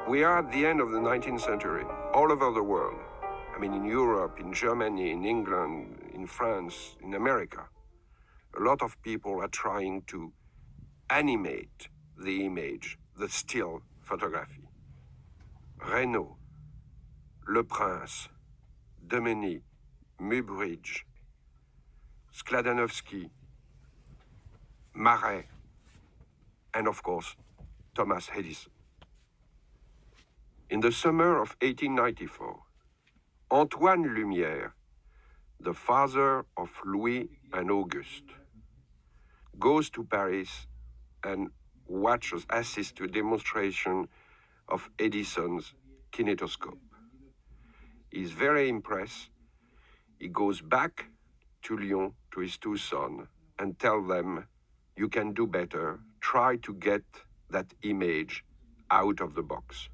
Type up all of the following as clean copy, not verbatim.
We are at the end of the 19th century, all over the world. I mean, in Europe, in Germany, in England, in France, in America. A lot of people are trying to animate the image, the still photography. Reynaud, Le Prince, Demeny, Muybridge, Skladanowski, Marais, and of course, Thomas Edison. In the summer of 1894, Antoine Lumière, the father of Louis and Auguste, goes to Paris and assists to a demonstration of Edison's kinetoscope. He's very impressed. He goes back to Lyon to his two sons and tells them, you can do better. Try to get that image out of the box.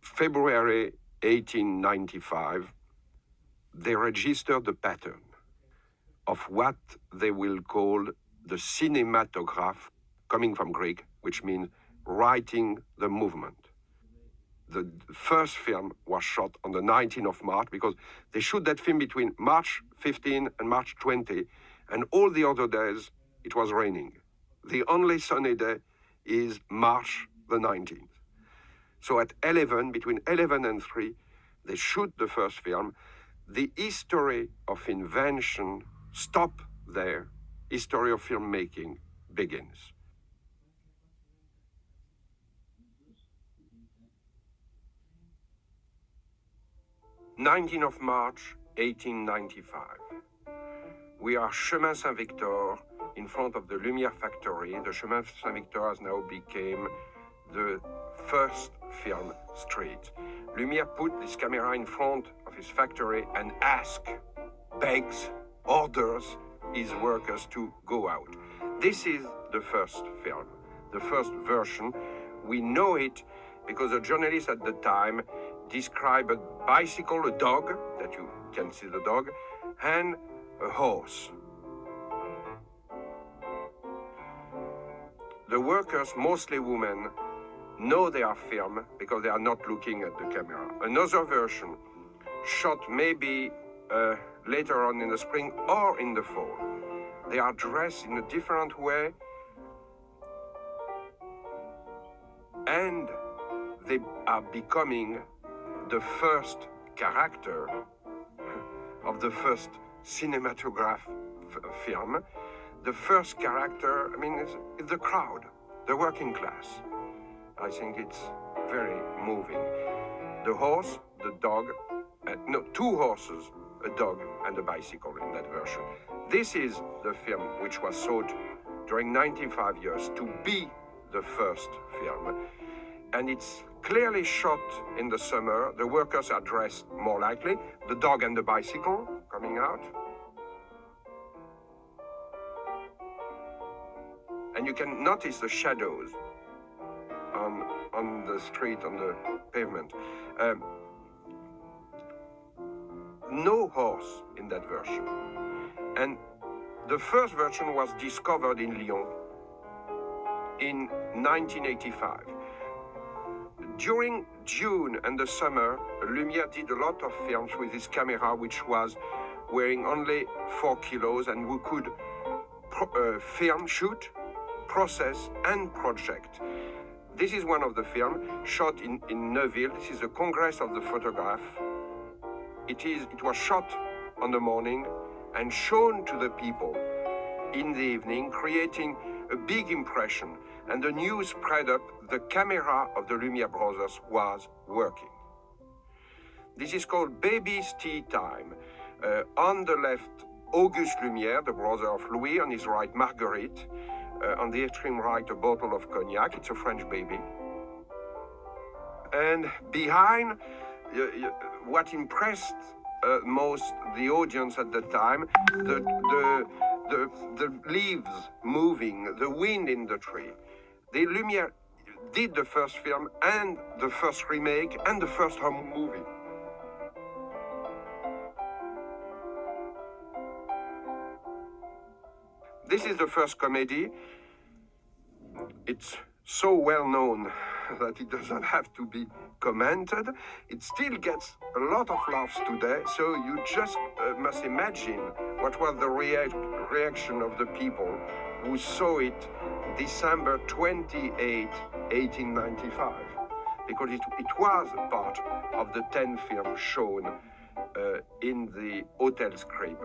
February 1895, they register the pattern of what they will call the cinematograph, coming from Greek, which means writing the movement. The first film was shot on the 19th of March because they shoot that film between March 15 and March 20, and all the other days it was raining. The only sunny day is March the 19th. So at 11, between 11 and 3, they shoot the first film. The history of invention stops there. History of filmmaking begins. 19th of March, 1895. We are Chemin Saint-Victor in front of the Lumière factory. The Chemin Saint-Victor has now become the first film street. Lumière put this camera in front of his factory and begs, orders his workers to go out. This is the first film, the first version. We know it because a journalist at the time described a bicycle, a dog, that you can see the dog, and a horse. The workers, mostly women, know they are filmed because they are not looking at the camera. Another version, shot maybe later on in the spring or in the fall. They are dressed in a different way, and they are becoming the first character of the first cinematograph film. The first character, I mean, is the crowd, the working class. I think it's very moving. The horse, the dog, two horses, a dog and a bicycle in that version. This is the film which was sought during 95 years to be the first film. And it's clearly shot in the summer. The workers are dressed more likely. The dog and the bicycle coming out. And you can notice the shadows on the street, on the pavement. No horse in that version. And the first version was discovered in Lyon in 1985. During June and the summer, Lumière did a lot of films with his camera, which was weighing only 4 kilos, and we could film, shoot, process, and project. This is one of the films shot in Neuville. This is the Congress of the Photograph. It was shot on the morning and shown to the people in the evening, creating a big impression. And the news spread up, the camera of the Lumière brothers was working. This is called Baby's Tea Time. On the left, Auguste Lumière, the brother of Louis, on his right, Marguerite. On the extreme right, a bottle of cognac. It's a French baby. And behind, what impressed most the audience at the time, the leaves moving, the wind in the tree. The Lumière did the first film and the first remake and the first home movie. This is the first comedy. It's so well known that it doesn't have to be commented. It still gets a lot of laughs today, so you just must imagine what was the reaction of the people who saw it December 28, 1895, because it was part of the 10 films shown in the Hotel Scribe.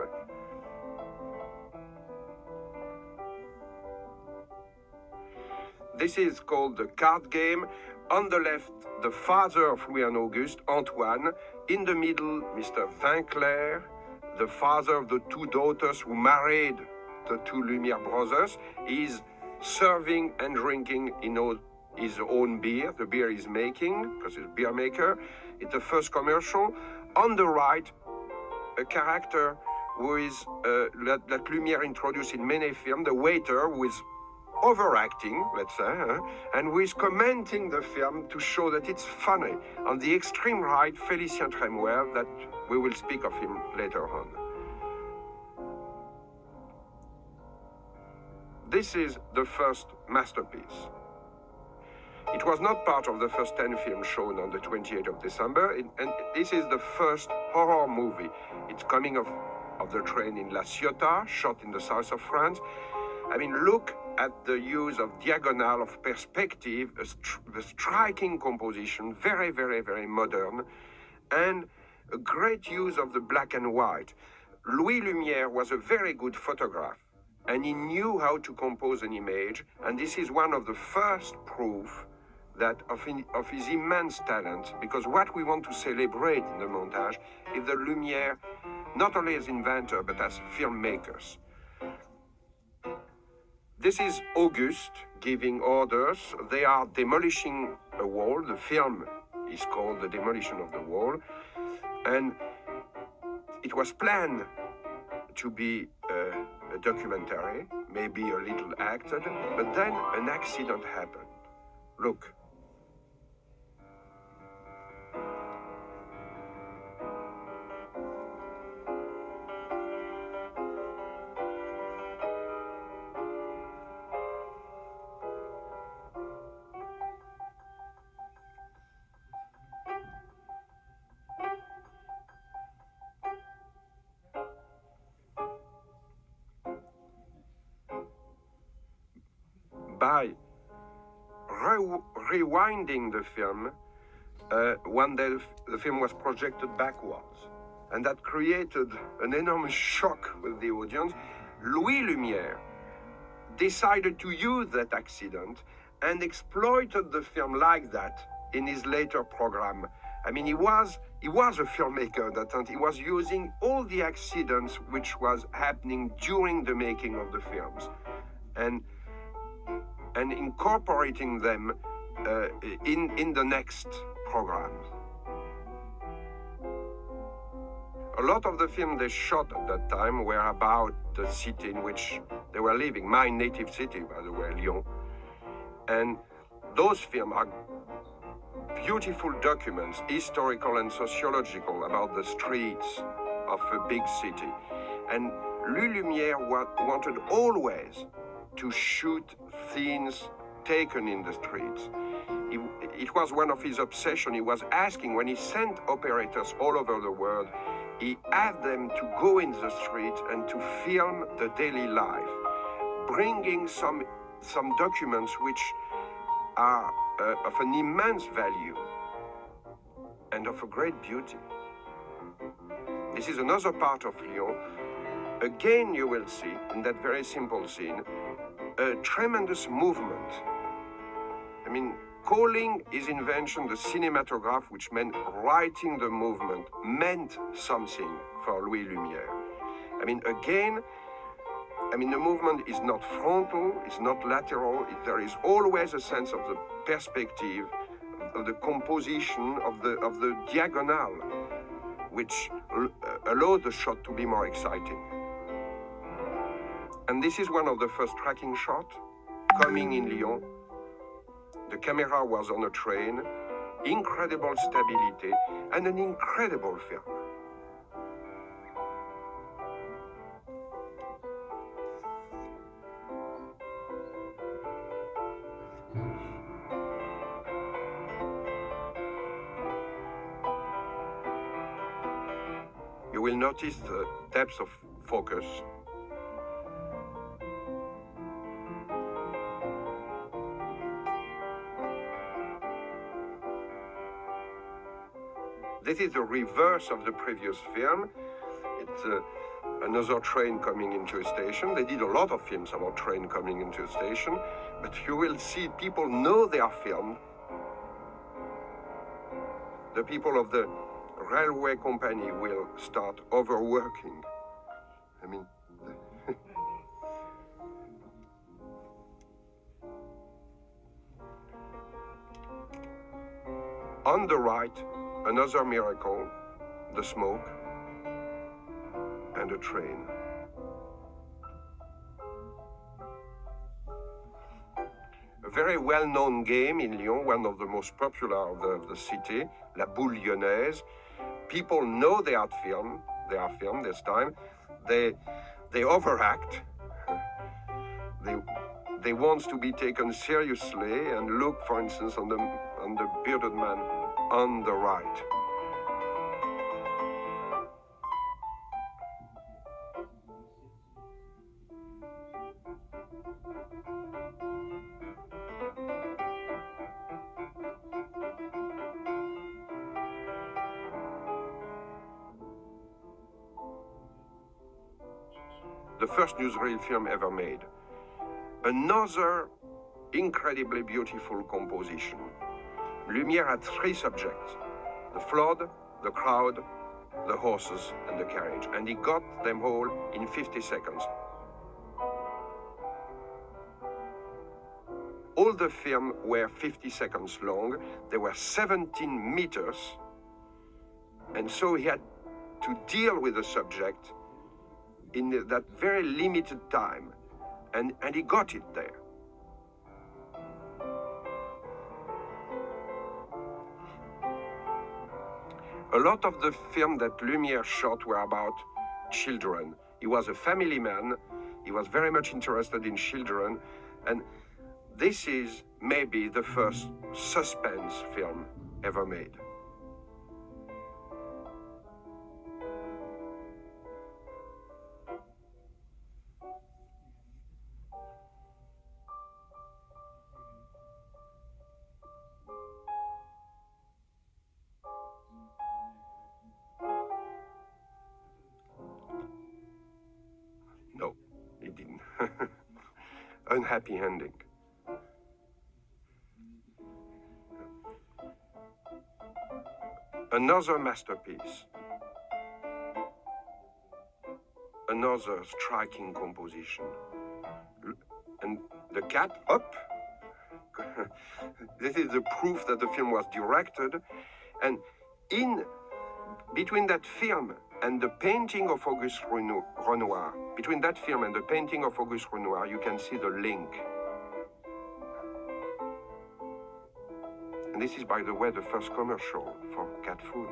This is called the card game. On the left, the father of Louis and Auguste, Antoine. In the middle, Mr. Vinclair, the father of the two daughters who married the two Lumiere brothers, is serving and drinking his own beer, the beer he's making, because he's a beer maker. It's the first commercial. On the right, a character who is that Lumiere introduced in many films, the waiter, who is overacting, let's say, and who is commenting the film to show that it's funny. On the extreme right, Félicien Trémuel, that we will speak of him later on. This is the first masterpiece. It was not part of the first 10 films shown on the 28th of December, and this is the first horror movie. It's coming off of the train in La Ciotat, shot in the south of France. I mean, look at the use of diagonal, of perspective, the striking composition, very, very, very modern, and a great use of the black and white. Louis Lumiere was a very good photographer, and he knew how to compose an image, and this is one of the first proof that of his immense talent, because what we want to celebrate in the montage is the Lumiere, not only as inventor, but as filmmakers. This is Auguste giving orders. They are demolishing a wall. The film is called The Demolition of the Wall. And it was planned to be a documentary, maybe a little acted, but then an accident happened. Look. By rewinding the film, one day the film was projected backwards, and that created an enormous shock with the audience. Louis Lumiere decided to use that accident and exploited the film like that in his later program. I mean, he was a filmmaker that time. He was using all the accidents which was happening during the making of the films, and incorporating them in the next programs. A lot of the films they shot at that time were about the city in which they were living, my native city, by the way, Lyon. And those films are beautiful documents, historical and sociological, about the streets of a big city. And Louis Lumiere wanted always to shoot scenes taken in the streets. It was one of his obsessions. He was asking, when he sent operators all over the world, he asked them to go in the streets and to film the daily life, bringing some documents which are of an immense value and of a great beauty. This is another part of Lyon. Again, you will see in that very simple scene a tremendous movement. I mean, calling his invention the cinematograph, which meant writing the movement, meant something for Louis Lumiere. I mean, again, the movement is not frontal, it's not lateral. There is always a sense of the perspective, of the composition, of the diagonal, which allows the shot to be more exciting. And this is one of the first tracking shots coming in Lyon. The camera was on a train, incredible stability, and an incredible film. You will notice the depth of focus. This is the reverse of the previous film. It's another train coming into a station. They did a lot of films about train coming into a station, but you will see people know they are filmed. The people of the railway company will start overworking. I mean, on the right, another miracle, the smoke and a train. A very well-known game in Lyon, one of the most popular of the city, La Boule Lyonnaise. People know they are filmed this time. They overact. They want to be taken seriously and look, for instance, on the bearded man on the right. The first newsreel film ever made. Another incredibly beautiful composition. Lumiere had three subjects: the flood, the crowd, the horses, and the carriage. And he got them all in 50 seconds. All the film were 50 seconds long. They were 17 meters. And so he had to deal with the subject in that very limited time. And he got it there. A lot of the film that Lumiere shot were about children. He was a family man. He was very much interested in children. And this is maybe the first suspense film ever made. No, it didn't. Unhappy ending. Another masterpiece. Another striking composition. And the cat up. This is the proof that the film was directed. And between that film and the painting of Auguste Renoir, between that film and the painting of Auguste Renoir, you can see the link. And this is, by the way, the first commercial for cat food.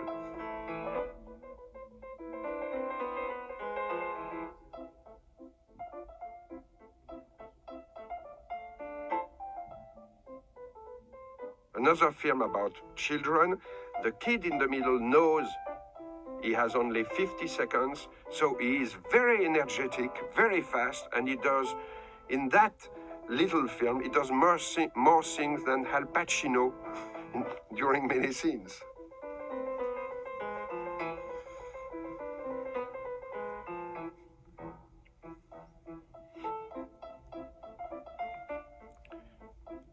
Another film about children. The kid in the middle knows he has only 50 seconds, so he is very energetic, very fast, and he does, in that little film, he does more things than Al Pacino during many scenes.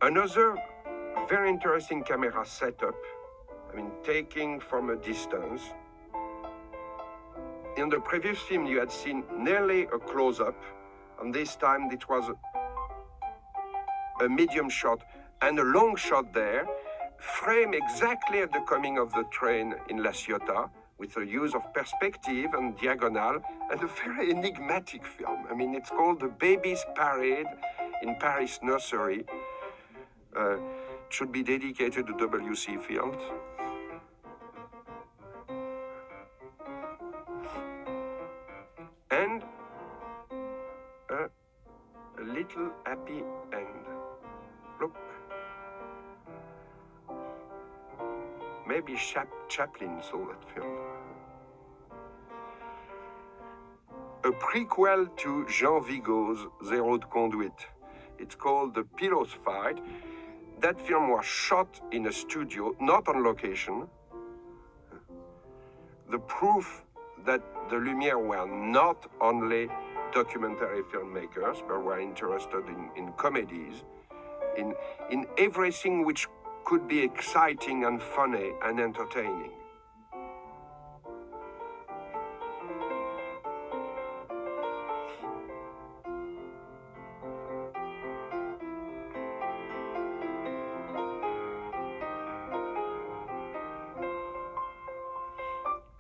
Another very interesting camera setup, I mean, taking from a distance. In the previous film, you had seen nearly a close-up, and this time it was a medium shot and a long shot there, framed exactly at the coming of the train in La Ciotat, with the use of perspective and diagonal, and a very enigmatic film. I mean, it's called The Baby's Parade in Paris Nursery. It should be dedicated to W.C. Fields. And a little happy end. Look. Maybe Chaplin saw that film. a prequel to Jean Vigo's Zero de Conduite. It's called The Pillows Fight. That film was shot in a studio, not on location. The proof that the Lumiere were not only documentary filmmakers, but were interested in comedies, in everything which could be exciting and funny and entertaining.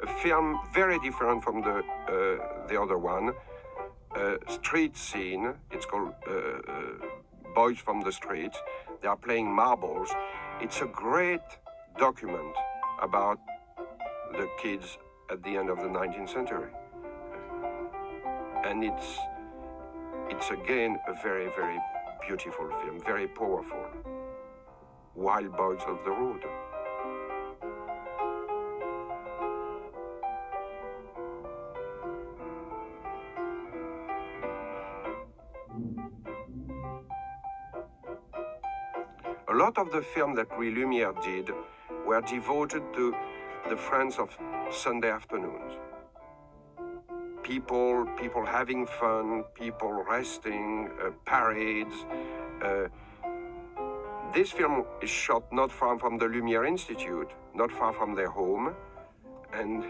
A film very different from the other one, street scene. It's called Boys from the Streets. They are playing marbles. It's a great document about the kids at the end of the 19th century. And it's again a very, very beautiful film, very powerful. Wild Boys of the Road. A lot of the film that we Lumiere did were devoted to the friends of Sunday afternoons. People having fun, people resting, parades. This film is shot not far from the Lumiere Institute, not far from their home, and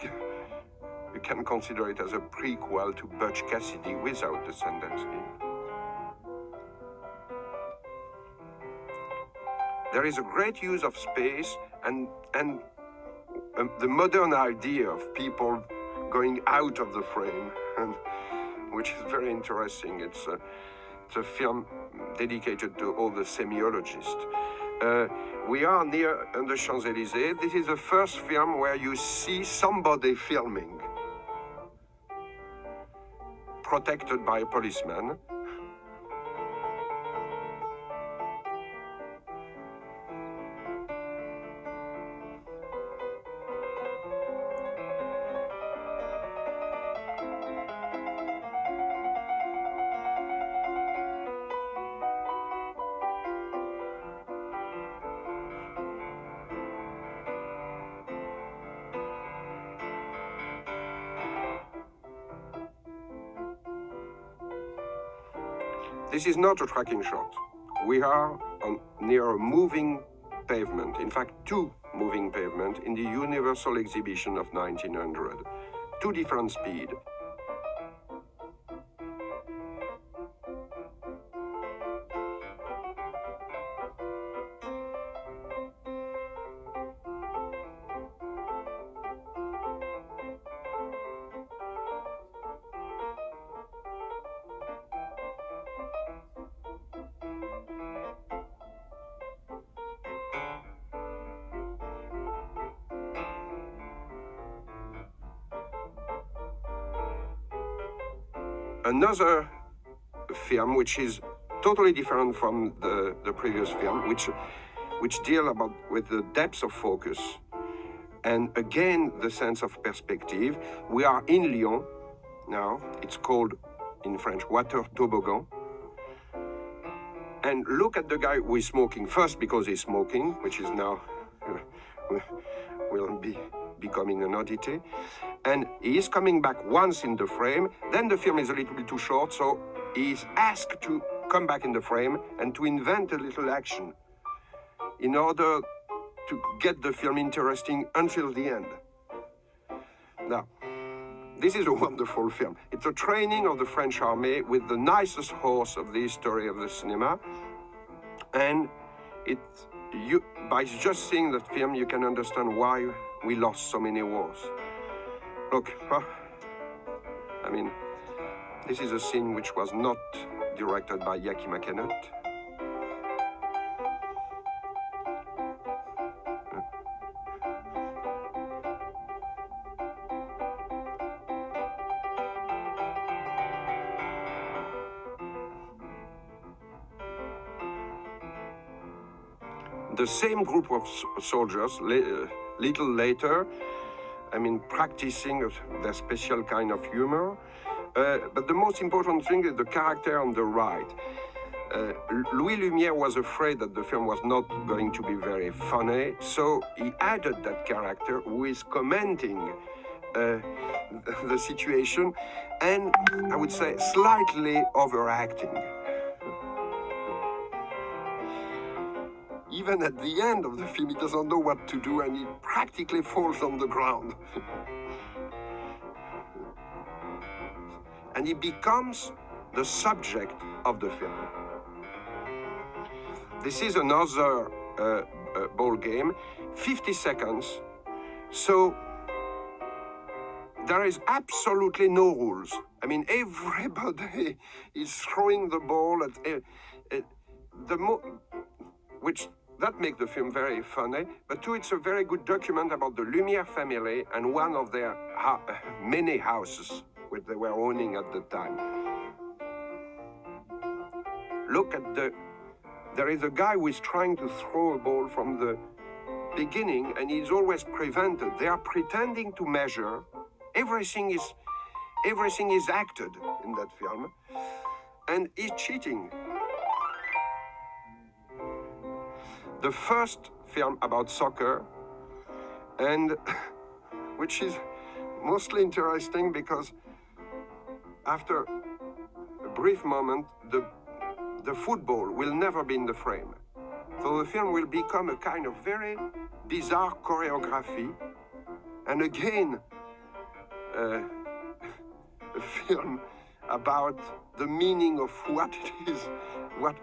you can consider it as a prequel to Butch Cassidy without the Sundance Kid. There is a great use of space and the modern idea of people going out of the frame, and, which is very interesting. It's a film dedicated to all the semiologists. We are near the Champs-Élysées. This is the first film where you see somebody filming, protected by a policeman. This is not a tracking shot. We are near a moving pavement, in fact, two moving pavements in the Universal Exhibition of 1900, two different speeds. Another film which is totally different from the previous film, which deal with the depth of focus and again the sense of perspective. We are in Lyon now. It's called in French Water Toboggan. And look at the guy who is smoking, first because he's smoking, which is now will be becoming an oddity. And he is coming back once in the frame, then the film is a little bit too short, so he is asked to come back in the frame and to invent a little action in order to get the film interesting until the end. Now, this is a wonderful film. It's a training of the French army with the nicest horse of the history of the cinema. And by just seeing that film, you can understand why we lost so many wars. Look, I mean, this is a scene which was not directed by Jackie McKennett. The same group of soldiers, little later, I mean, practicing their special kind of humor. But the most important thing is the character on the right. Louis Lumiere was afraid that the film was not going to be very funny, so he added that character who is commenting the situation and, I would say, slightly overacting. Even at the end of the film, he doesn't know what to do and he practically falls on the ground. And he becomes the subject of the film. This is another ball game, 50 seconds, so there is absolutely no rules. I mean, everybody is throwing the ball at which that makes the film very funny, but too it's a very good document about the Lumiere family and one of their many houses which they were owning at the time. Look at there is a guy who is trying to throw a ball from the beginning and he's always prevented. They are pretending to measure. Everything is acted in that film, and he's cheating. The first film about soccer, and which is mostly interesting because after a brief moment, the football will never be in the frame. So the film will become a kind of very bizarre choreography, and again, a film about the meaning of what it is, what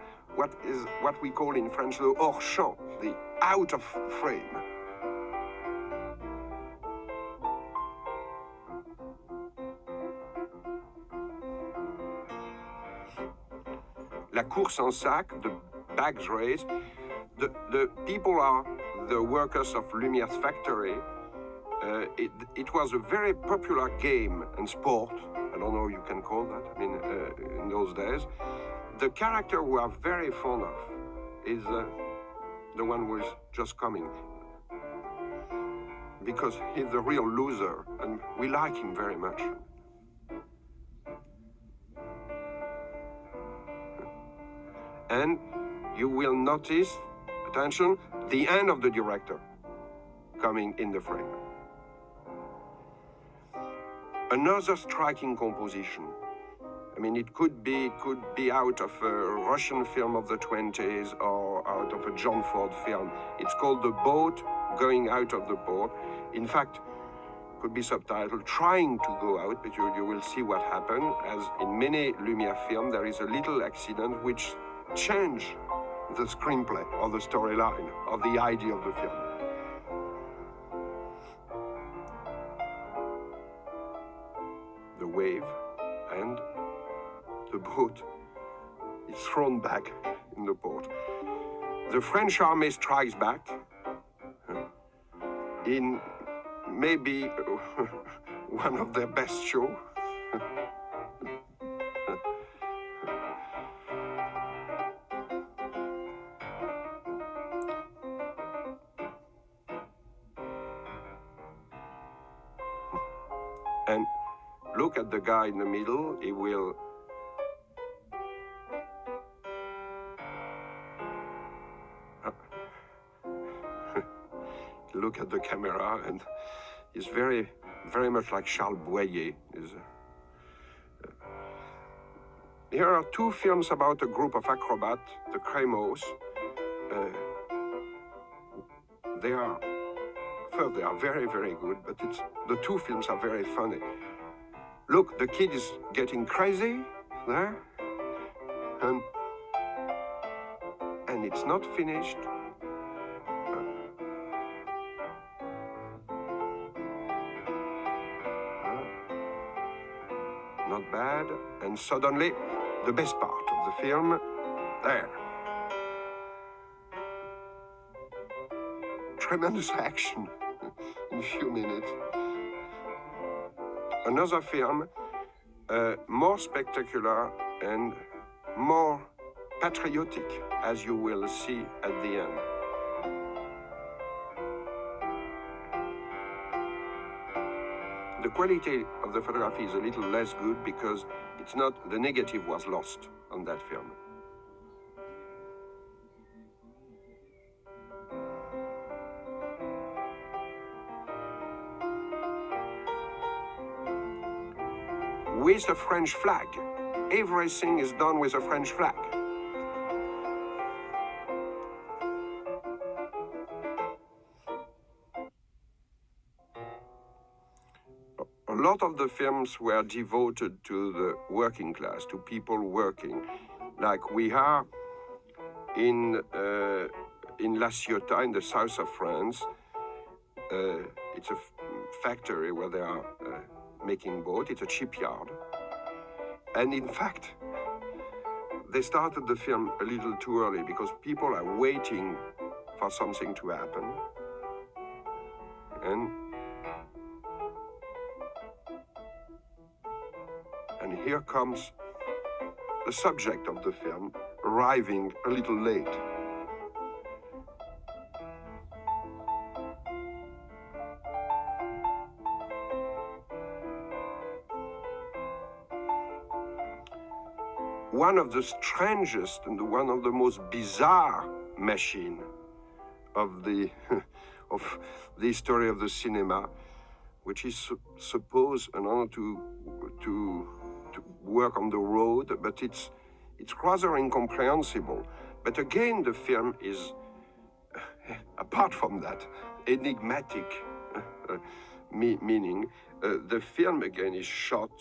we call in French the hors champ, the out of frame. La course en sac, the bags race, the people are the workers of Lumiere's factory. It was a very popular game and sport. I don't know you can call that, I mean, in those days. The character we are very fond of is the one who is just coming. Because he's the real loser, and we like him very much. And you will notice, attention, the end of the director coming in the frame. Another striking composition. I mean, it could be out of a Russian film of the 20s or out of a John Ford film. It's called The Boat Going Out of the Port. In fact, it could be subtitled Trying to Go Out, but you will see what happened. As in many Lumiere films, there is a little accident which changes the screenplay or the storyline or the idea of the film. The wave and the boat is thrown back in the port. The French army strikes back in maybe one of their best shows. And look at the guy in the middle, he will look at the camera, and he's very, very much like Charles Boyer. Here are two films about a group of acrobats, the Crémos. They are very, very good, but the two films are very funny. Look, the kid is getting crazy there, and it's not finished. Not bad, and suddenly, the best part of the film, there. Tremendous action in a few minutes. Another film, more spectacular and more patriotic, as you will see at the end. the quality of the photography is a little less good because it's not, the negative was lost on that film. With a French flag. Everything is done with a French flag. A lot of the films were devoted to the working class, to people working, like we are in La Ciotat, in the south of France. It's a factory where they are making boat. It's a shipyard. And in fact, they started the film a little too early because people are waiting for something to happen. And here comes the subject of the film arriving a little late. One of the strangest and one of the most bizarre machines of the of the history of the cinema, which is supposed in order to work on the road, but it's rather incomprehensible. But again, the film is, apart from that, enigmatic meaning. The film again is shot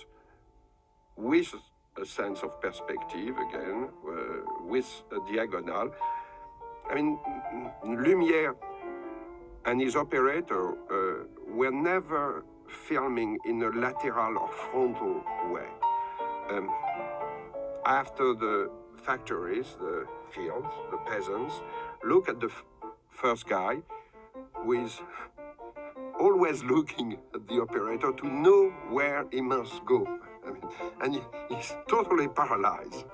with a sense of perspective again, with a diagonal. I mean, Lumiere and his operator were never filming in a lateral or frontal way. After the factories, the fields, the peasants, look at the first guy who is always looking at the operator to know where he must go. I mean, and he's totally paralyzed.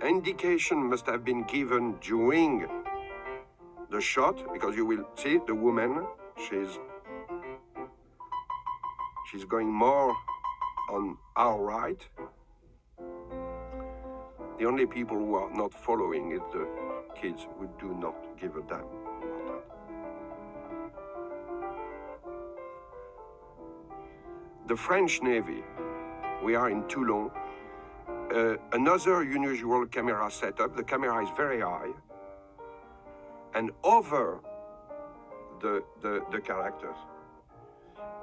Indication must have been given during the shot, because you will see the woman, she's going more on our right. The only people who are not following is the kids who do not give a damn. The French Navy, we are in Toulon, another unusual camera setup. The camera is very high and over the characters.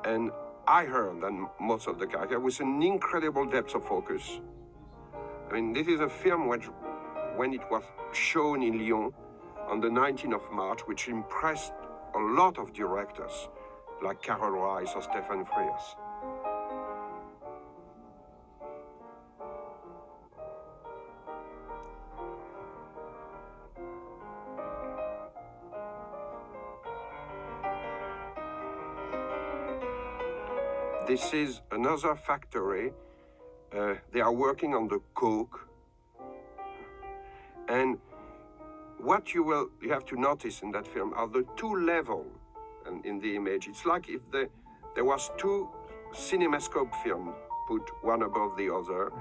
And higher than most of the characters, with an incredible depth of focus. I mean, this is a film which, when it was shown in Lyon on the 19th of March, which impressed a lot of directors like Carol Rice or Stephen Frears. This is another factory. They are working on the coke. And what you have to notice in that film are the two levels in the image. It's like if there was two cinemascope films put one above the other.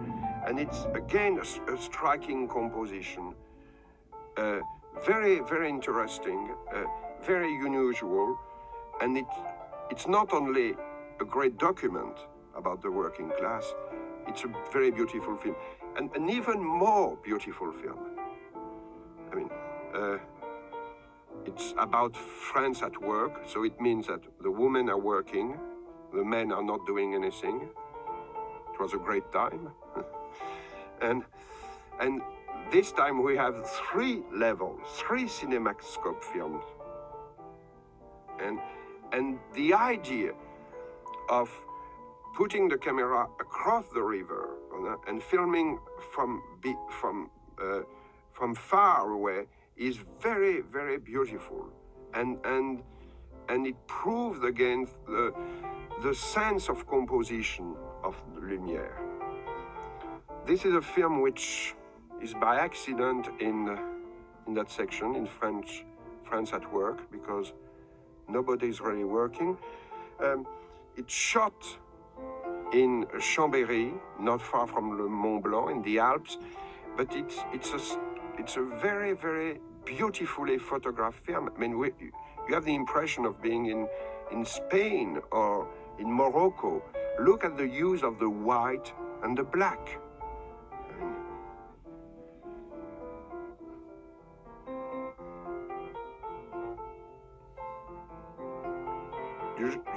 And it's, again, a striking composition. Very, very interesting, very unusual. And it's not only a great document about the working class, it's a very beautiful film. And an even more beautiful film. I mean, it's about France at work, so it means that the women are working, the men are not doing anything. It was a great time. and this time we have three levels, three cinemascope films. And the idea of putting the camera across the river and filming from far away is very, very beautiful. And it proves again the sense of composition of Lumiere. This is a film which is by accident in that section, in France at work, because nobody is really working. It's shot in Chambéry, not far from Le Mont Blanc in the Alps, but it's a very, very beautifully photographed film. I mean, you have the impression of being in Spain or in Morocco. Look at the use of the white and the black.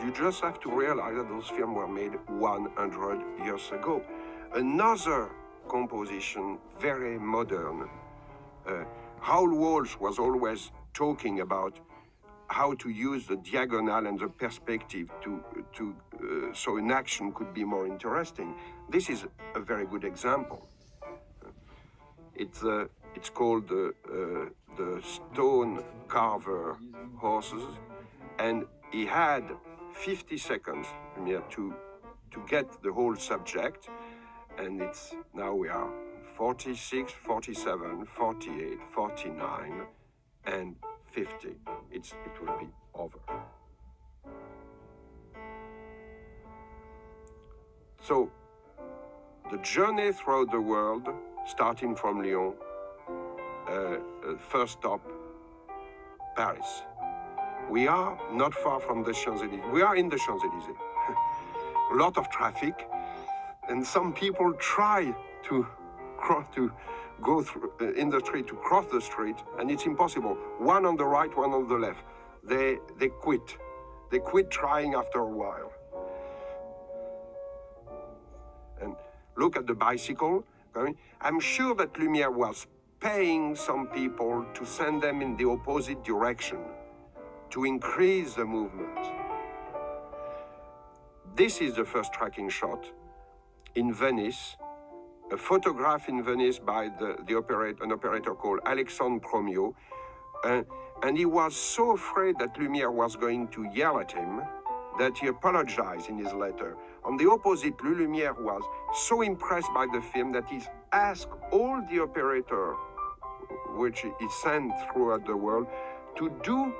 You just have to realize that those films were made 100 years ago. Another composition, very modern. Raoul Walsh was always talking about how to use the diagonal and the perspective so an action could be more interesting. This is a very good example. It's called the Stone Carver Horses, and he had 50 seconds to get the whole subject, and it's now we are 46, 47, 48, 49, and 50. It will be over. So the journey throughout the world, starting from Lyon, first stop, Paris. We are not far from the Champs-Élysées. We are in the Champs-Élysées. A lot of traffic, and some people try to go through in the street, to cross the street, and it's impossible. One on the right, one on the left. They quit. They quit trying after a while. And look at the bicycle. I'm sure that Lumiere was paying some people to send them in the opposite direction, to increase the movement. This is the first tracking shot in Venice, a photograph in Venice by an operator called Alexandre Promio. And he was so afraid that Lumiere was going to yell at him that he apologized in his letter. On the opposite, Lumiere was so impressed by the film that he asked all the operator, which he sent throughout the world, to do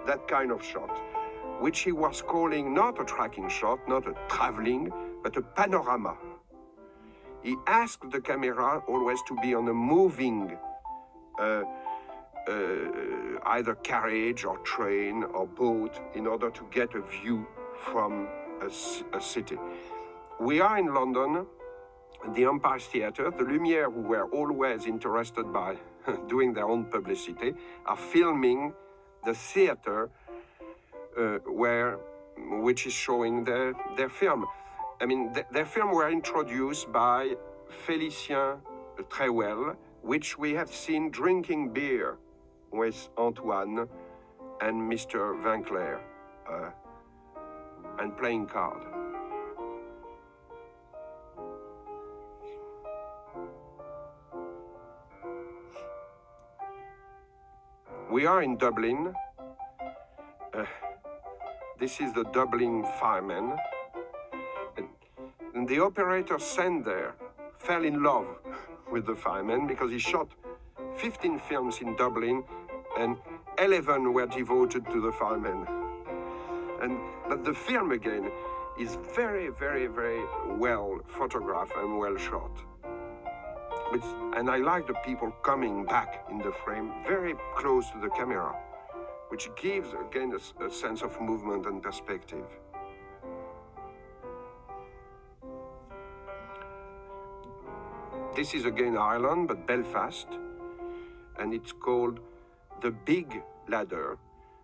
that kind of shot, which he was calling not a tracking shot, not a traveling, but a panorama. He asked the camera always to be on a moving either carriage or train or boat in order to get a view from a city. We are in London, the Empire Theatre. The Lumiere, who were always interested by doing their own publicity, are filming the theater which is showing their film. I mean, their film were introduced by Félicien Trewell, which we have seen drinking beer with Antoine and Mr. Vinclair and playing cards. We are in Dublin. This is the Dublin firemen. And the operator sent there fell in love with the firemen because he shot 15 films in Dublin and 11 were devoted to the firemen. But the film again is very, very, very well photographed and well shot. And I like the people coming back in the frame very close to the camera, which gives again a sense of movement and perspective. This is again Ireland, but Belfast, and it's called The Big Ladder.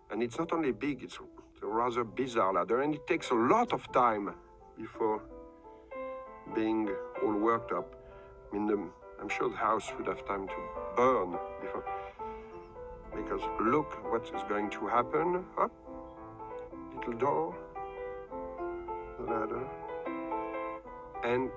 And it's not only big, it's a rather bizarre ladder, and it takes a lot of time before being all worked up. I mean, I'm sure the house would have time to burn before, because look what is going to happen. Up, little door, the ladder, and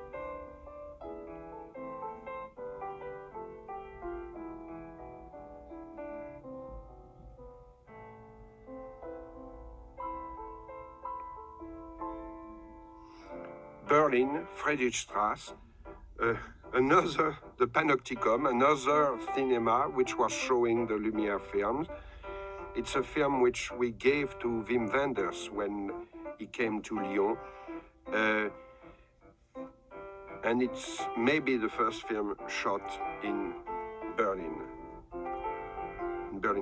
Berlin, Friedrichstrasse, the Panopticon, another cinema which was showing the Lumiere films. It's a film which we gave to Wim Wenders when he came to Lyon. And it's maybe the first film shot in Berlin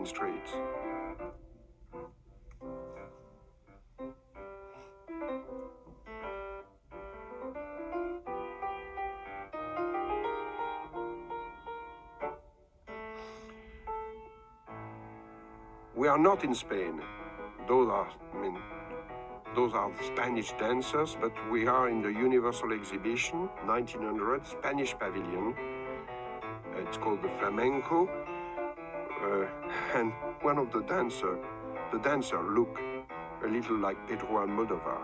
streets. We are not in Spain. Those are the Spanish dancers, but we are in the Universal Exhibition, 1900, Spanish Pavilion. It's called the Flamenco. And one of the dancer look a little like Pedro Almodovar.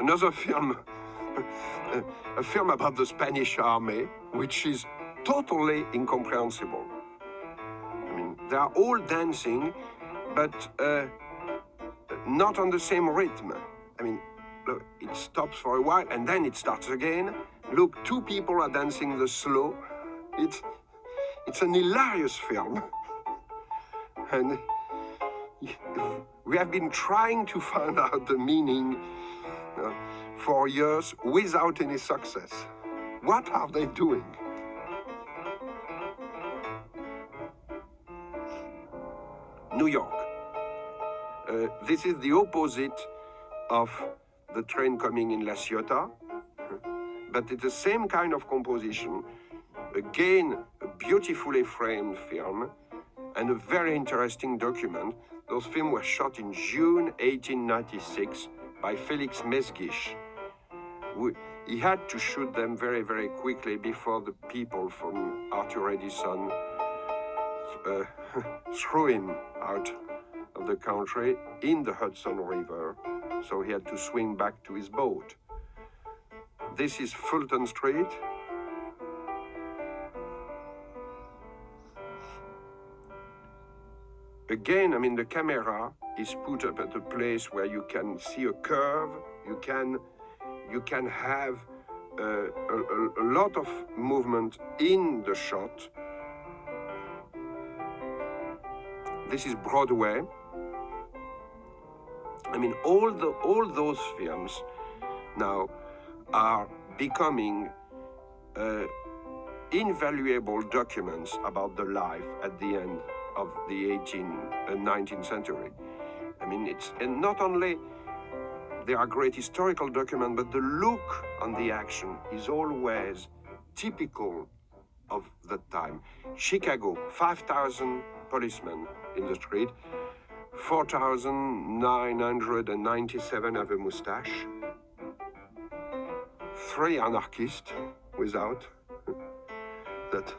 Another film, a film about the Spanish army, which is totally incomprehensible. I mean, they are all dancing, but not on the same rhythm. I mean, look, it stops for a while and then it starts again. Look, two people are dancing the slow. It's an hilarious film. And we have been trying to find out the meaning for years without any success. What are they doing? New York. This is the opposite of the train coming in La Ciotat, but it's the same kind of composition. Again, a beautifully framed film and a very interesting document. Those films were shot in June 1896 by Félix Mesguich. He had to shoot them very, very quickly before the people from Arthur Edison threw him out of the country in the Hudson River. So he had to swing back to his boat. This is Fulton Street. Again, I mean, the camera is put up at a place where you can see a curve. You can have a lot of movement in the shot. This is Broadway. I mean, all those films now are becoming invaluable documents about the life at the end of the 19th century. I mean, and not only they are great historical documents, but the look on the action is always typical of that time. Chicago, 5,000 policemen in the street, 4,997 have a mustache, 3 anarchists without. That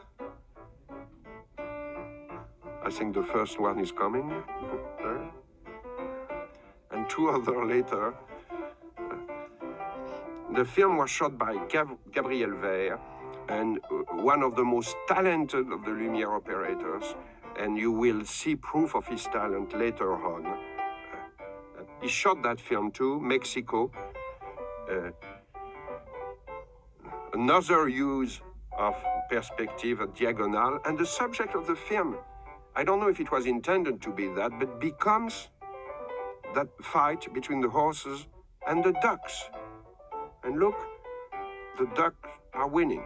I think the first one is coming, and 2 others later. The film was shot by Gabriel Vert, and one of the most talented of the Lumiere operators, and you will see proof of his talent later on. He shot that film too, Mexico. Another use of perspective, a diagonal, and the subject of the film, I don't know if it was intended to be that, but becomes that fight between the horses and the ducks. And look, the ducks are winning.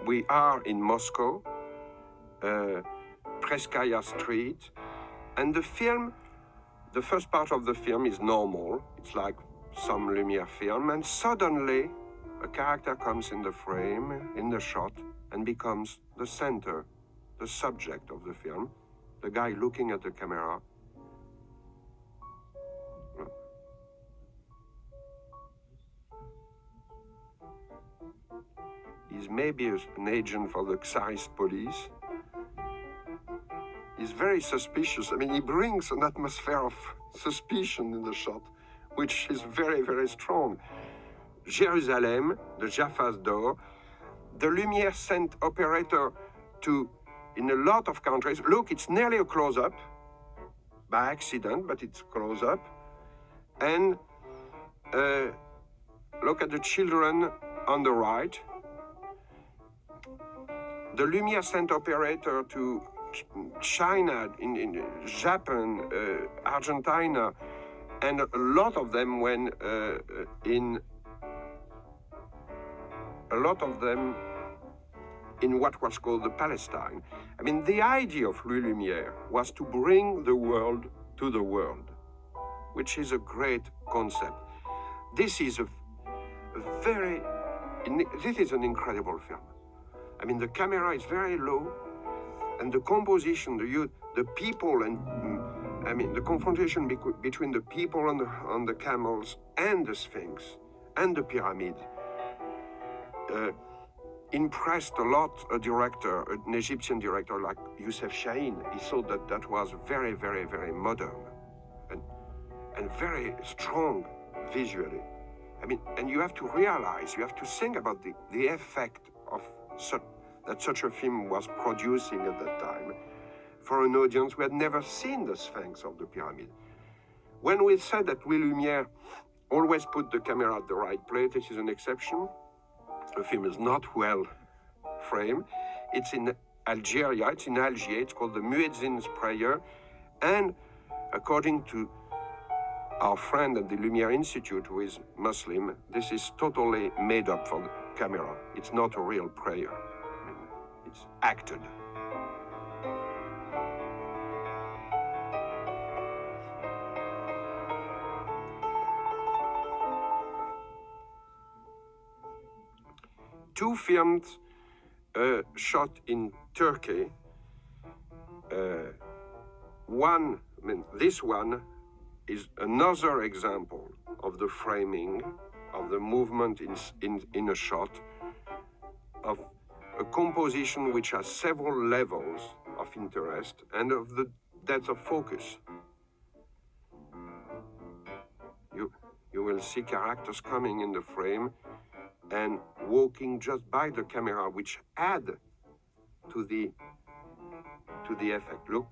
We are in Moscow, Preskaya Street, and the film, the first part of the film is normal. It's like some Lumiere film, and suddenly a character comes in the frame, in the shot, and becomes the center, the subject of the film, the guy looking at the camera. He's maybe an agent for the Tsarist police. He's very suspicious. I mean, he brings an atmosphere of suspicion in the shot, which is very, very strong. Jerusalem, the Jaffa's door. The Lumiere sent operator to, in a lot of countries, look, it's nearly a close-up, by accident, but it's close-up. And look at the children on the right. The Lumiere sent operator to China, in Japan, Argentina, and a lot of them went in what was called the Palestine. I mean, the idea of Lumiere was to bring the world to the world, which is a great concept. This is this is an incredible film. I mean, the camera is very low, and the composition, the people, and I mean, the confrontation between the people on the camels and the Sphinx and the pyramid impressed a lot a director, an Egyptian director like Youssef Chahine. He thought that that was very, very, very modern and very strong visually. I mean, and you have to realize, you have to think about the effect of that such a film was producing at that time for an audience who had never seen the Sphinx of the pyramid. When we said that Louis Lumière always put the camera at the right place, this is an exception. The film is not well framed. It's in Algeria, it's in Algiers, it's called the Muezzin's Prayer, and according to our friend at the Lumiere Institute, who is Muslim, this is totally made up for the camera. It's not a real prayer. I mean, it's acted. Two films shot in Turkey. This one is another example of the framing, of the movement in a shot, of a composition which has several levels of interest and of the depth of focus. You will see characters coming in the frame and walking just by the camera, which add to the effect. Look.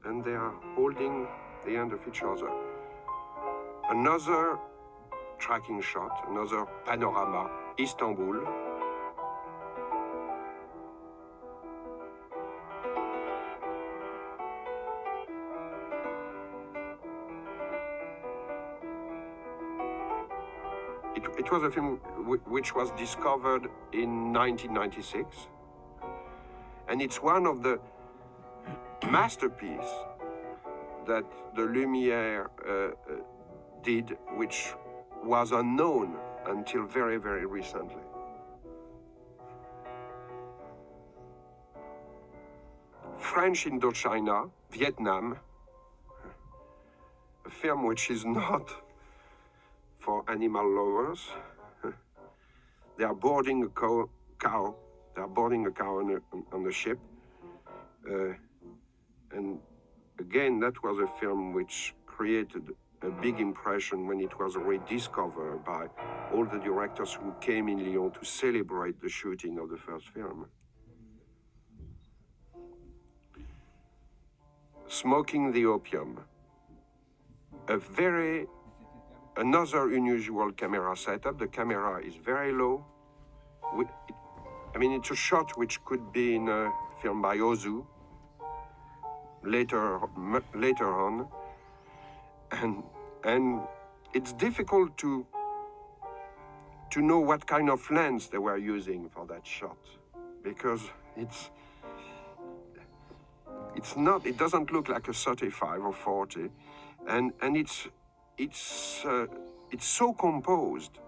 And they are holding the end of each other. Another tracking shot, another panorama, Istanbul. It was a film which was discovered in 1996, and it's one of the masterpiece that the Lumière did, which was unknown until very, very recently. French Indochina, Vietnam, a film which is not for animal lovers. They are boarding a cow. They are boarding a cow on the ship. And again, that was a film which created a big impression when it was rediscovered by all the directors who came in Lyon to celebrate the shooting of the first film. Smoking the Opium, another unusual camera setup. The camera is very low. I mean, it's a shot which could be in a film by Ozu, later on, and it's difficult to know what kind of lens they were using for that shot, because it doesn't look like a 35 or 40, and it's so composed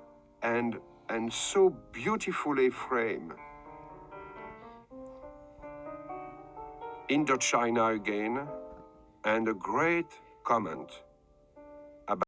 and so beautifully framed. Indochina again, and a great comment